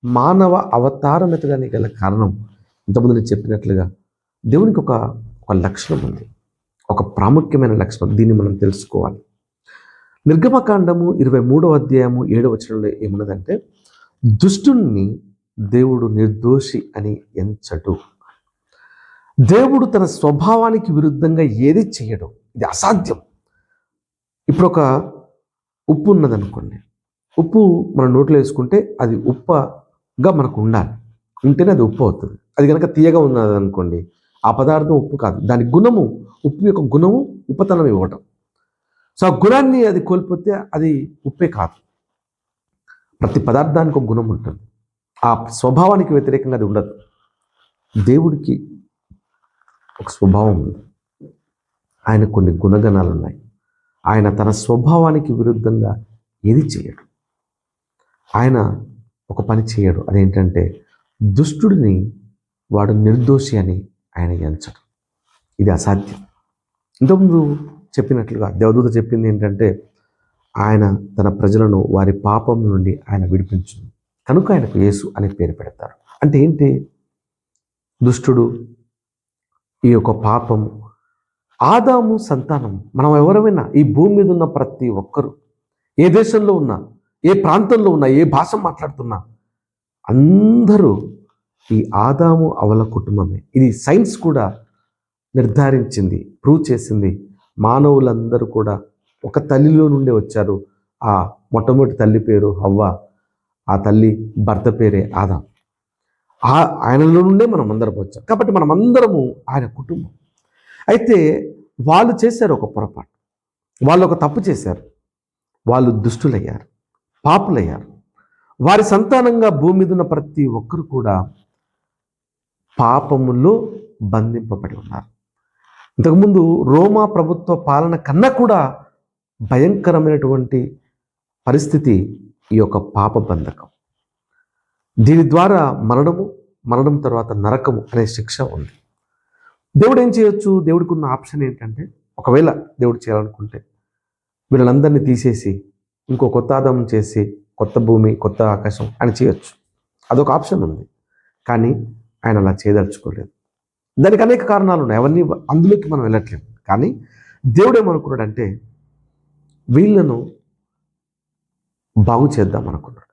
మానవ అవతారం ఎత్తడానికి గల కారణం, ఇంతకుముందు నేను చెప్పినట్లుగా, దేవునికి ఒక లక్షణం ఉంది, ఒక ప్రాముఖ్యమైన లక్షణం. దీన్ని మనం తెలుసుకోవాలి. నిర్గమకాండము 23వ అధ్యాయము 7వ వచనంలో ఏమున్నదంటే, దుష్టుణ్ణి దేవుడు నిర్దోషి అని ఎంచడు. దేవుడు తన స్వభావానికి విరుద్ధంగా ఏది చేయడు. ఇది అసాధ్యం. ఇప్పుడు ఒక ఉప్పు ఉన్నదనుకోండి, ఉప్పు మన నోట్లో వేసుకుంటే అది ఉప్పగా మనకు ఉండాలి, ఉంటేనే అది ఉప్పు అవుతుంది. అది కనుక తీయగా ఉన్నదనుకోండి, ఆ పదార్థం ఉప్పు కాదు. దాని గుణము, ఉప్పు యొక్క గుణము ఉప్పతనం ఇవ్వటం. సో ఆ గుణాన్ని అది కోల్పోతే అది ఉప్పే కాదు. ప్రతి పదార్థానికి ఒక గుణం ఉంటుంది, ఆ స్వభావానికి వ్యతిరేకంగా అది ఉండదు. దేవుడికి ఒక స్వభావం ఉంది, ఆయన కొన్ని గుణగణాలు ఉన్నాయి. ఆయన తన స్వభావానికి విరుద్ధంగా ఏది చేయడు. ఆయన ఒక పని చేయడు, అదేంటంటే దుష్టుడిని వాడు నిర్దోషి అని ఆయన ఎంచడు. ఇది అసాధ్యం. ఇంతకుముందు చెప్పినట్లుగా దేవదూత చెప్పింది ఏంటంటే, ఆయన తన ప్రజలను వారి పాపం నుండి ఆయన విడిపించును, కనుక ఆయనకు యేసు అనే పేరు పెడతారు. అంటే ఏంటి? దుష్టుడు, ఈ యొక్క పాపము, ఆదాము సంతానం, మనం ఎవరైనా ఈ భూమి మీద ఉన్న ప్రతి ఒక్కరూ, ఏ దేశంలో ఉన్నా, ఏ ప్రాంతంలో ఉన్నా, ఏ భాష మాట్లాడుతున్నా, అందరూ ఈ ఆదాము అవల కుటుంబమే. ఇది సైన్స్ కూడా నిర్ధారించింది, ప్రూవ్ చేసింది. మానవులందరూ కూడా ఒక తల్లిలో నుండే వచ్చారు. ఆ మొట్టమొదటి తల్లి పేరు హవ్వ, ఆ తల్లి భర్త పేరే ఆదాం. ఆయనలో నుండే మనం అందరం వచ్చాం. కాబట్టి మనం అందరము ఆయన కుటుంబం. అయితే వాళ్ళు చేశారు ఒక పొరపాటు, వాళ్ళు ఒక తప్పు చేశారు, వాళ్ళు దుష్టులయ్యారు, పాపులయ్యారు. వారి సంతానంగా భూమి మీద ఉన్న ప్రతి ఒక్కరు కూడా పాపములో బంధింపబడి ఉన్నారు. ఇంతకుముందు రోమా ప్రభుత్వ పాలన కన్నా కూడా భయంకరమైనటువంటి పరిస్థితి ఈ యొక్క పాప బంధకం. దీని ద్వారా మరణం తర్వాత నరకము అనే శిక్ష ఉంది. దేవుడు ఏం చేయొచ్చు? దేవుడికి ఉన్న ఆప్షన్ ఏంటంటే, ఒకవేళ దేవుడు చేయాలనుకుంటే వీళ్ళందరినీ తీసేసి ఇంకో కొత్త ఆదాము చేసి కొత్త భూమి, కొత్త ఆకాశం ఆయన చేయొచ్చు. అదొక ఆప్షన్ ఉంది. కానీ ఆయన అలా చేయదలుచుకోలేదు. దానికి అనేక కారణాలు ఉన్నాయి, అవన్నీ అందులోకి మనం వెళ్ళట్లేము. కానీ దేవుడు ఏమనుకున్నాడంటే, వీళ్ళను బాగు చేద్దాం అనుకున్నాడు.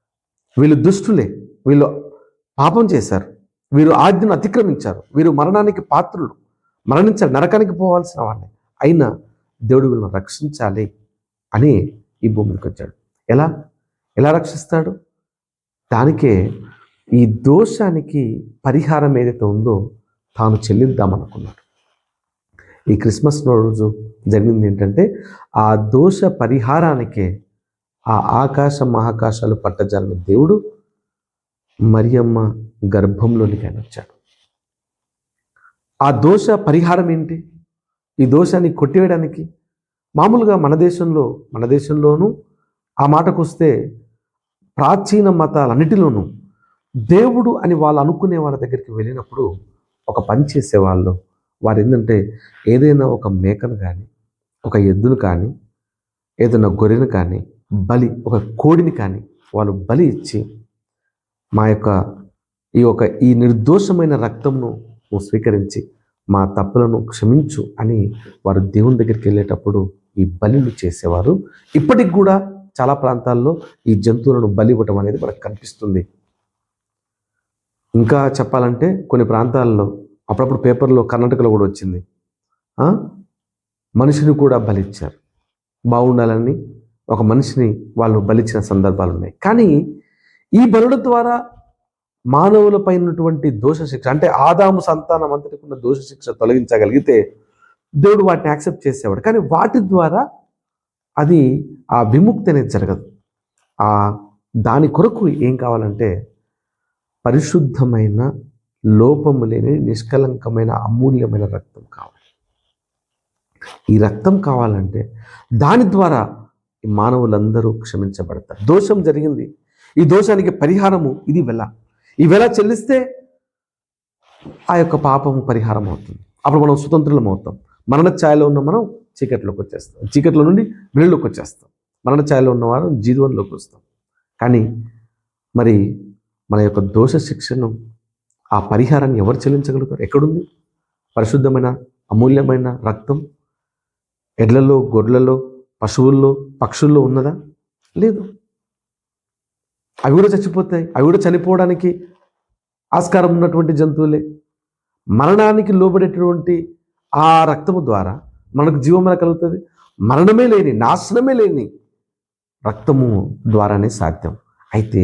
వీళ్ళు దుష్టులే, వీళ్ళు పాపం చేశారు, వీరు ఆజ్ఞను అతిక్రమించారు, వీరు మరణానికి పాత్రులు, మరణించారు, నరకానికి పోవాల్సిన వాళ్ళే. అయినా దేవుడు వీళ్ళని రక్షించాలి అని ఈ భూమికి వచ్చాడు. ఎలా రక్షిస్తాడు? దానికే ఈ దోషానికి పరిహారం ఏదైతే ఉందో తాను చెల్లిద్దామనుకున్నాడు. ఈ క్రిస్మస్ రోజు జరిగింది ఏంటంటే, ఆ దోష పరిహారానికే ఆ ఆకాశ మహాకాశాలు పట్టజాలిన దేవుడు మరియమ్మ గర్భంలోనికి ఆయన వచ్చాడు. ఆ దోష పరిహారం ఏంటి? ఈ దోషాన్ని కొట్టివేయడానికి మామూలుగా మన దేశంలోనూ ఆ మాటకు వస్తే ప్రాచీన మతాలన్నిటిలోనూ దేవుడు అని వాళ్ళు అనుకునే వాళ్ళ దగ్గరికి వెళ్ళినప్పుడు ఒక పని చేసేవాళ్ళు. వారు ఏంటంటే, ఏదైనా ఒక మేకను కానీ, ఒక ఎద్దును కానీ, ఏదైనా గొర్రెను కానీ ఒక కోడిని కానీ వాళ్ళు బలి ఇచ్చి, మా యొక్క ఈ నిర్దోషమైన రక్తంను నువ్వు స్వీకరించి మా తప్పులను క్షమించు అని వారు దేవుని దగ్గరికి వెళ్ళేటప్పుడు ఈ బలిని చేసేవారు. ఇప్పటికి కూడా చాలా ప్రాంతాల్లో ఈ జంతువులను బలి ఇవ్వటం అనేది మనకు కనిపిస్తుంది. ఇంకా చెప్పాలంటే కొన్ని ప్రాంతాల్లో అప్పుడప్పుడు పేపర్లో, కర్ణాటకలో కూడా వచ్చింది, మనిషిని కూడా బలిచ్చారు. బాగుండాలని ఒక మనిషిని వాళ్ళు బలిచ్చిన సందర్భాలు ఉన్నాయి. కానీ ఈ బలుల ద్వారా మానవులపై ఉన్నటువంటి దోష శిక్ష, అంటే ఆదాము సంతానం అంతటికి ఉన్న దోష శిక్ష తొలగించగలిగితే దేవుడు వాటిని యాక్సెప్ట్ చేసేవాడు. కానీ వాటి ద్వారా అది ఆ విముక్తి అనేది జరగదు. దాని కొరకు ఏం కావాలంటే, పరిశుద్ధమైన, లోపము లేని, నిష్కలంకమైన, అమూల్యమైన రక్తం కావాలి. ఈ రక్తం కావాలంటే దాని ద్వారా మానవులందరూ క్షమించబడతారు. దోషం జరిగింది, ఈ దోషానికి పరిహారము ఇది వెల. ఈ వెల చెల్లిస్తే ఆ యొక్క పాపము పరిహారం అవుతుంది. అప్పుడు మనం స్వతంత్రులం అవుతాం. మరణ ఛాయలో ఉన్న మనం చీకట్లోకి వచ్చేస్తాం, చీకట్లో నుండి వెలుగులోకి వచ్చేస్తాం. మరణ ఛాయలో ఉన్నవారు జీవంలోకి వస్తాం. కానీ మరి మన యొక్క దోష శిక్షను, ఆ పరిహారాన్ని ఎవరు చెల్లించగలుగుతారు? ఎక్కడుంది? పరిశుద్ధమైన అమూల్యమైన రక్తం ఎడ్లలో, గొడ్లలో, పశువుల్లో, పక్షుల్లో ఉన్నదా? లేదు. అవి కూడా చచ్చిపోతాయి. అవి కూడా చనిపోవడానికి ఆస్కారం ఉన్నటువంటి జంతువులే. మరణానికి లోబడేటువంటి ఆ రక్తము ద్వారా మనకు జీవం ఎలా కలుగుతుంది? మరణమే లేని, నాశనమే లేని రక్తము ద్వారానే సాధ్యం. అయితే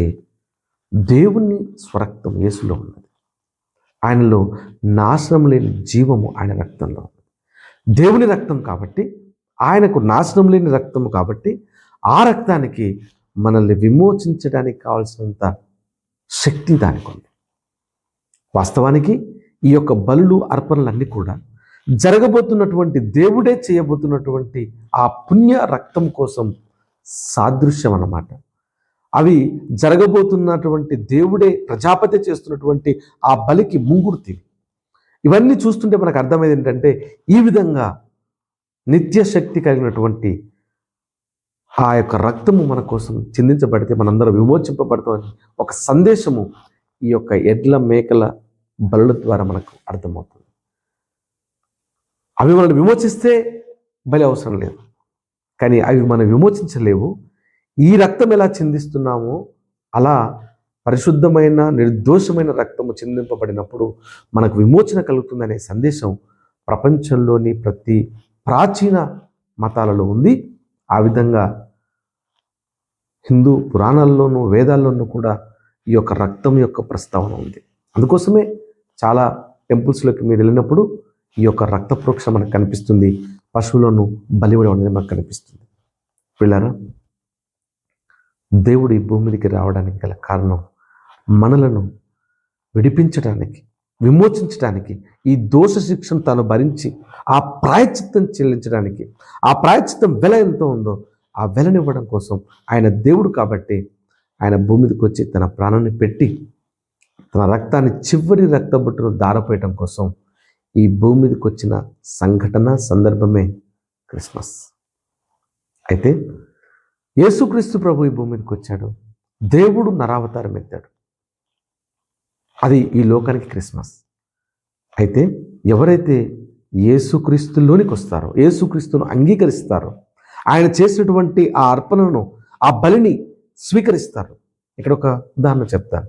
దేవుని స్వరక్తం యేసులో ఉన్నది. ఆయనలో నాశనం లేని జీవము ఆయన రక్తంలో ఉన్నది. దేవుని రక్తం కాబట్టి, ఆయనకు నాశనం లేని రక్తము కాబట్టి, ఆ రక్తానికి మనల్ని విమోచించడానికి కావాల్సినంత శక్తి దానికి ఉంది. వాస్తవానికి ఈ యొక్క బలులు, అర్పణలన్నీ కూడా జరగబోతున్నటువంటి, దేవుడే చేయబోతున్నటువంటి ఆ పుణ్య రక్తం కోసం సాదృశ్యం అన్నమాట. అవి జరగబోతున్నటువంటి దేవుడే ప్రజాపతి చేస్తున్నటువంటి ఆ బలికి ముంగుర్తి. ఇవన్నీ చూస్తుంటే మనకు అర్థమైంది ఏంటంటే, ఈ విధంగా నిత్య శక్తి కలిగినటువంటి ఆ యొక్క రక్తము మన కోసం చిందించబడితే మనందరం విమోచింపబడతామని ఒక సందేశము ఈ యొక్క ఎడ్ల, మేకల బలుల ద్వారా మనకు అర్థమవుతుంది. అవి మనల్ని విమోచిస్తే బలి అవసరం లేదు, కానీ అవి మనం విమోచించలేవు. ఈ రక్తం ఎలా చిందిస్తున్నామో అలా పరిశుద్ధమైన, నిర్దోషమైన రక్తము చిందింపబడినప్పుడు మనకు విమోచన కలుగుతుందనే సందేశం ప్రపంచంలోని ప్రతి ప్రాచీన మతాలలో ఉంది. ఆ విధంగా హిందూ పురాణాల్లోనూ, వేదాల్లోనూ కూడా ఈ యొక్క రక్తం యొక్క ప్రస్తావన ఉంది. అందుకోసమే చాలా టెంపుల్స్లోకి మీరు వెళ్ళినప్పుడు ఈ యొక్క రక్త ప్రోక్ష మనకు కనిపిస్తుంది. పశువులను బలివ్వడం అనేది మనకు కనిపిస్తుంది. పిల్లరా, దేవుడు ఈ భూమి మీదకి రావడానికి గల కారణం మనలను విడిపించడానికి, విమోచించడానికి, ఈ దోష శిక్షను తాను భరించి ఆ ప్రాయశ్చిత్తం చెల్లించడానికి. ఆ ప్రాయశ్చిత్తం వెల ఎంత ఉందో ఆ వెలనివ్వడం కోసం ఆయన దేవుడు కాబట్టి ఆయన భూమి మీదకి వచ్చి తన ప్రాణాన్ని పెట్టి తన రక్తాన్ని, చివరి రక్తబొట్టును దారపోయటం కోసం ఈ భూమి మీదకి వచ్చిన సంఘటన, సందర్భమే క్రిస్మస్. అయితే యేసుక్రీస్తు ప్రభు ఈ భూమి మీదకి వచ్చాడు. దేవుడు నరావతారం ఎత్తాడు. అది ఈ లోకానికి క్రిస్మస్. అయితే ఎవరైతే యేసుక్రీస్తులోనికి వస్తారో, యేసుక్రీస్తును అంగీకరిస్తారో, ఆయన చేసినటువంటి ఆ అర్పణను, ఆ బలిని స్వీకరిస్తారు. ఇక్కడ ఒక ఉదాహరణ చెప్తాను.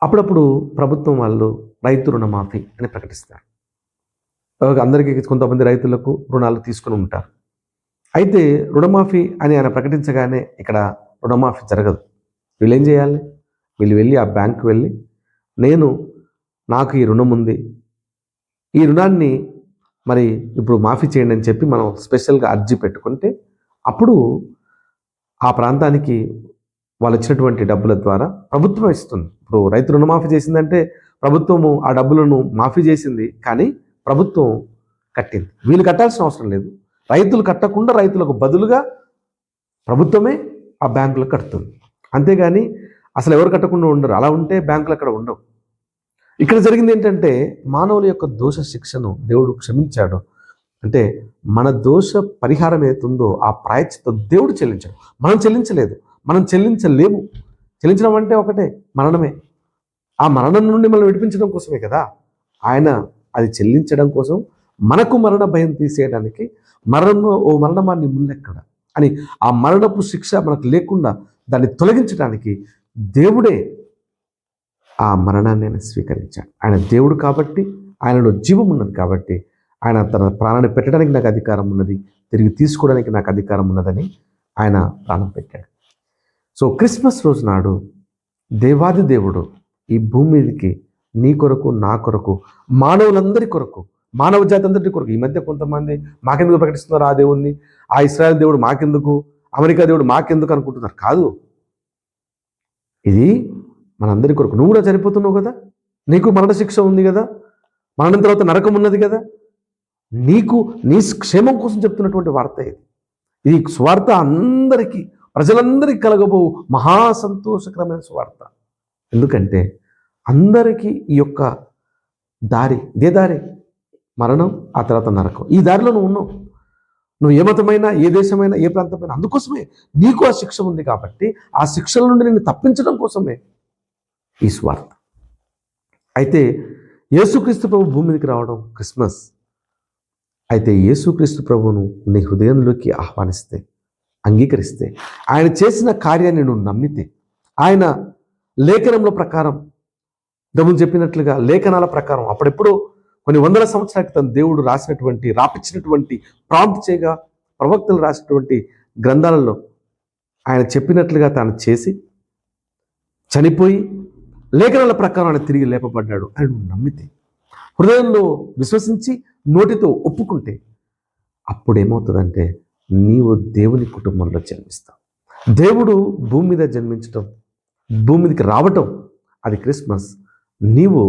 అప్పుడప్పుడు ప్రభుత్వం వాళ్ళు రైతు రుణమాఫీ అని ప్రకటిస్తారు. అందరికీ, కొంతమంది రైతులకు రుణాలు తీసుకుని ఉంటారు. అయితే రుణమాఫీ అని ఆయన ప్రకటించగానే ఇక్కడ రుణమాఫీ జరగదు. వీళ్ళు ఏం చేయాలి? వీళ్ళు వెళ్ళి ఆ బ్యాంకు వెళ్ళి, నాకు ఈ రుణం ఉంది, ఈ రుణాన్ని మరి ఇప్పుడు మాఫీ చేయండి అని చెప్పి మనం స్పెషల్గా అర్జీ పెట్టుకుంటే అప్పుడు ఆ ప్రాంతానికి వాళ్ళు ఇచ్చినటువంటి డబ్బుల ద్వారా ప్రభుత్వం ఇస్తుంది. ఇప్పుడు రైతు రుణమాఫీ చేసిందంటే ప్రభుత్వము ఆ డబ్బులను మాఫీ చేసింది, కానీ ప్రభుత్వం కట్టింది. వీళ్ళు కట్టాల్సిన అవసరం లేదు. రైతులు కట్టకుండా రైతులకు బదులుగా ప్రభుత్వమే ఆ బ్యాంకులకు కడుతుంది. అంతేగాని అసలు ఎవరు కట్టకుండా ఉండరు. అలా ఉంటే బ్యాంకులు అక్కడ ఉండవు. ఇక్కడ జరిగింది ఏంటంటే, మానవుల యొక్క దోష శిక్షను దేవుడు క్షమించాడు. అంటే మన దోష పరిహారం ఏతుందో ఆ ప్రాయశ్చిత్తం దేవుడు చెల్లించాడు. మనం చెల్లించలేదు, మనం చెల్లించలేము. చెల్లించడం అంటే ఒకటే, మరణమే. ఆ మరణం నుండి మనం విడిపించడం కోసమే కదా ఆయన అది చెల్లించడం కోసం, మనకు మరణ భయం తీసేయడానికి, మరణమా నీ ముల్లెక్కడ అని ఆ మరణపు శిక్ష మనకు లేకుండా దాన్ని తొలగించడానికి దేవుడే ఆ మరణాన్ని ఆయన స్వీకరించాడు. ఆయన దేవుడు కాబట్టి, ఆయనలో జీవం ఉన్నది కాబట్టి, ఆయన తన ప్రాణాన్ని పెట్టడానికి నాకు అధికారం ఉన్నది, తిరిగి తీసుకోవడానికి నాకు అధికారం ఉన్నదని ఆయన ప్రాణం పెట్టాడు. సో క్రిస్మస్ రోజు నాడు దేవాది దేవుడు ఈ భూమి మీదకి నీ కొరకు, నా కొరకు, మానవులందరి కొరకు, మానవ జాతి అందరి కొరకు. ఈ మధ్య కొంతమంది మాకెందుకు ప్రకటిస్తున్నారు ఆ దేవుణ్ణి, ఆ ఇశ్రాయేల్ దేవుడు మాకెందుకు, అమెరికా దేవుడు మాకెందుకు అనుకుంటున్నారు. కాదు, ఇది మనందరి కొరకు. నువ్వు కూడా చనిపోతున్నావు కదా, నీకు మరణశిక్ష ఉంది కదా, మరణం తర్వాత నరకం ఉన్నది కదా, నీ క్షేమం కోసం చెప్తున్నటువంటి వార్త ఇది. ఈ స్వార్థ అందరికీ ప్రజలందరికీ కలగబో మహా సంతోషకరమైన సువార్త. ఎందుకంటే అందరికీ ఈ యొక్క దారి, ఇదే దారి, మరణం, ఆ తర్వాత నరకం. ఈ దారిలో నువ్వు ఉన్నావు. నువ్వు ఏ మతమైనా, ఏ దేశమైనా, ఏ ప్రాంతమైనా, అందుకోసమే నీకు ఆ శిక్ష ఉంది కాబట్టి ఆ శిక్షల నుండి నిన్ను తప్పించడం కోసమే ఈ స్వార్థ. అయితే యేసుక్రీస్తు ప్రభు భూమి మీదకి రావడం క్రిస్మస్. అయితే యేసుక్రీస్తు ప్రభువును నీ హృదయంలోకి ఆహ్వానిస్తే, అంగీకరిస్తే, ఆయన చేసిన కార్యాన్ని నువ్వు నమ్మితే, ఆయన లేఖనంలో ప్రకారం, ఇంతకుముందు చెప్పినట్లుగా లేఖనాల ప్రకారం అప్పుడెప్పుడు కొన్ని వందల సంవత్సరాల క్రితం దేవుడు రాపించినటువంటి ప్రాంప్ట్ చేయగా ప్రవక్తలు రాసినటువంటి గ్రంథాలలో ఆయన చెప్పినట్లుగా తాను చేసి చనిపోయి లేఖనాల ప్రకారం ఆయన తిరిగి లేపబడ్డాడు అని నువ్వు నమ్మితే, హృదయంలో విశ్వసించి నోటితో ఒప్పుకుంటే, అప్పుడేమవుతుందంటే నీవు దేవుని కుటుంబంలో జన్మిస్తావు. దేవుడు భూమి మీద జన్మించటం, భూమి మీదకి రావటం, అది క్రిస్మస్. నీవు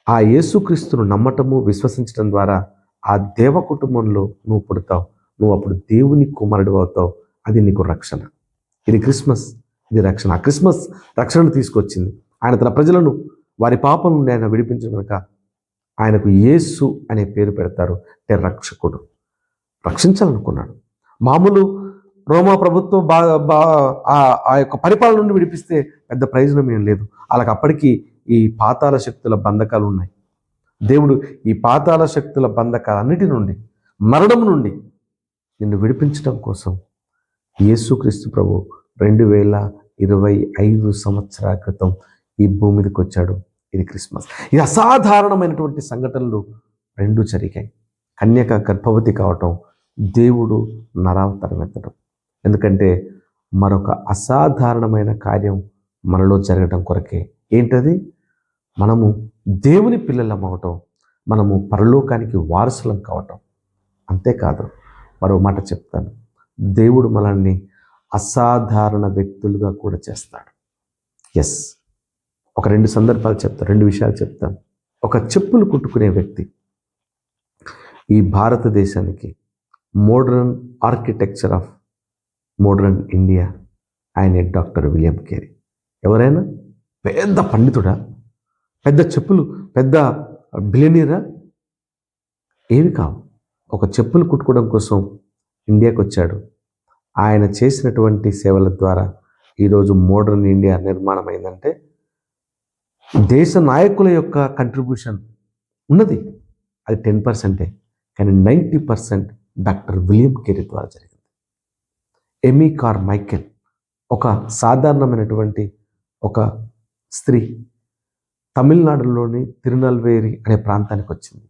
ఆ యేసుక్రీస్తును నమ్మటము, విశ్వసించడం ద్వారా ఆ దేవ కుటుంబంలో నువ్వు పుడతావు. నువ్వు అప్పుడు దేవుని కుమారుడు అవుతావు. అది నీకు రక్షణ. ఇది క్రిస్మస్, ఇది రక్షణ. ఆ క్రిస్మస్ రక్షణను తీసుకొచ్చింది. ఆయన తన ప్రజలను వారి పాపం నుండి ఆయన విడిపించిన కనుక ఆయనకు యేసు అనే పేరు పెడతారు. అంటే రక్షకుడు, రక్షించాలనుకున్నాడు. మామూలు రోమా ప్రభుత్వం ఆ యొక్క పరిపాలన నుండి విడిపిస్తే పెద్ద ప్రయోజనం ఏం లేదు. వాళ్ళకి అప్పటికీ ఈ పాతాళ శక్తుల బంధకాలు ఉన్నాయి. దేవుడు ఈ పాతాళ శక్తుల బంధకాలన్నిటి నుండి, మరణం నుండి నిన్ను విడిపించడం కోసం యేసుక్రీస్తు ప్రభు 2025 సంవత్సరాల క్రితం ఈ భూమి మీదకి వచ్చాడు. ఇది క్రిస్మస్. ఇది అసాధారణమైనటువంటి సంఘటనలు రెండు జరిగాయి. కన్యక గర్భవతి కావటం, దేవుడు నరావతారం ఎత్తడం. ఎందుకంటే మరొక అసాధారణమైన కార్యం మనలో జరగడం కొరకే. ఏంటది? మనము దేవుని పిల్లలం అవటం, మనము పరలోకానికి వారసులం కావటం. అంతేకాదు, మరో మాట చెప్తాను, దేవుడు మనల్ని అసాధారణ వ్యక్తులుగా కూడా చేస్తాడు. ఎస్, ఒక 2 సందర్భాలు చెప్తాను, 2 విషయాలు చెప్తాను. ఒక చెప్పులు కుట్టుకునే వ్యక్తి ఈ భారతదేశానికి modern architecture of modern India, ఆయన డాక్టర్ విలియం కేరీ. ఎవరైనా పెద్ద పండితుడా, పెద్ద చెప్పులు, పెద్ద బిలియనీరా? ఏవి కావు. ఒక చెప్పులు కుట్టుకోవడం కోసం ఇండియాకి వచ్చాడు. ఆయన చేసినటువంటి సేవల ద్వారా ఈరోజు మోడర్న్ ఇండియా నిర్మాణం అయిందంటే దేశ నాయకుల యొక్క కంట్రిబ్యూషన్ ఉన్నది. అది 10%, కానీ 90% డాక్టర్ విలియం కేరీ ద్వారా జరిగింది. ఎమీ కార్మైకెల్ ఒక సాధారణమైనటువంటి ఒక స్త్రీ తమిళనాడులోని తిరునల్వేలి అనే ప్రాంతానికి వచ్చింది.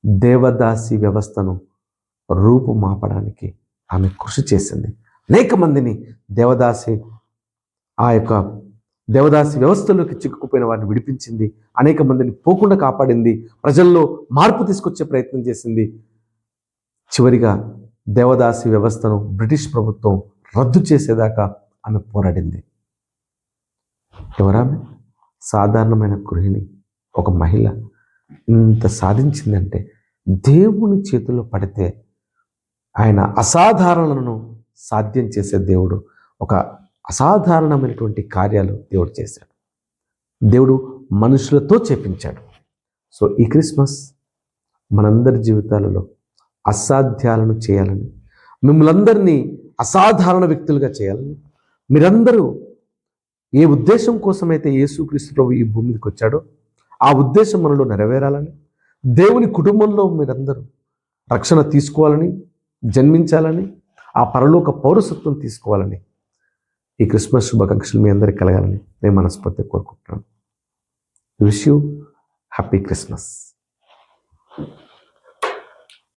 దేవదాసి వ్యవస్థను రూపుమాపడానికి ఆమె కృషి చేసింది. అనేక మందిని ఆ యొక్క దేవదాసి వ్యవస్థలోకి చిక్కుకుపోయిన వారిని విడిపించింది. అనేక మందిని పోకుండా కాపాడింది. ప్రజల్లో మార్పు తీసుకొచ్చే ప్రయత్నం చేసింది. చివరిగా దేవదాసి వ్యవస్థను బ్రిటిష్ ప్రభుత్వం రద్దు చేసేదాకా ఆమె పోరాడింది. ఎవరామె? సాధారణమైన గృహిణి, ఒక మహిళ. ఇంత సాధించిందంటే దేవుని చేతుల్లో పడితే ఆయన అసాధారణలను సాధ్యం చేసే దేవుడు. ఒక అసాధారణమైనటువంటి కార్యాలు దేవుడు చేశాడు. దేవుడు మనుషులతో చేపించాడు. సో ఈ క్రిస్మస్ మనందరి జీవితాలలో అసాధ్యాలను చేయాలని, మిమ్మల్ని అందరినీ అసాధారణ వ్యక్తులుగా చేయాలని, మీరందరూ ఏ ఉద్దేశం కోసమైతే యేసుక్రీస్తు ప్రభు ఈ భూమి మీదకి వచ్చాడో ఆ ఉద్దేశం మనలో నెరవేరాలని, దేవుని కుటుంబంలో మీరందరూ రక్షణ తీసుకోవాలని, జన్మించాలని, ఆ పరలోక పౌరసత్వం తీసుకోవాలని ఈ క్రిస్మస్ శుభాకాంక్షలు మీ అందరికీ కలగాలని నేను మనస్ఫూర్తిగా కోరుకుంటున్నాను. Wish you happy Christmas.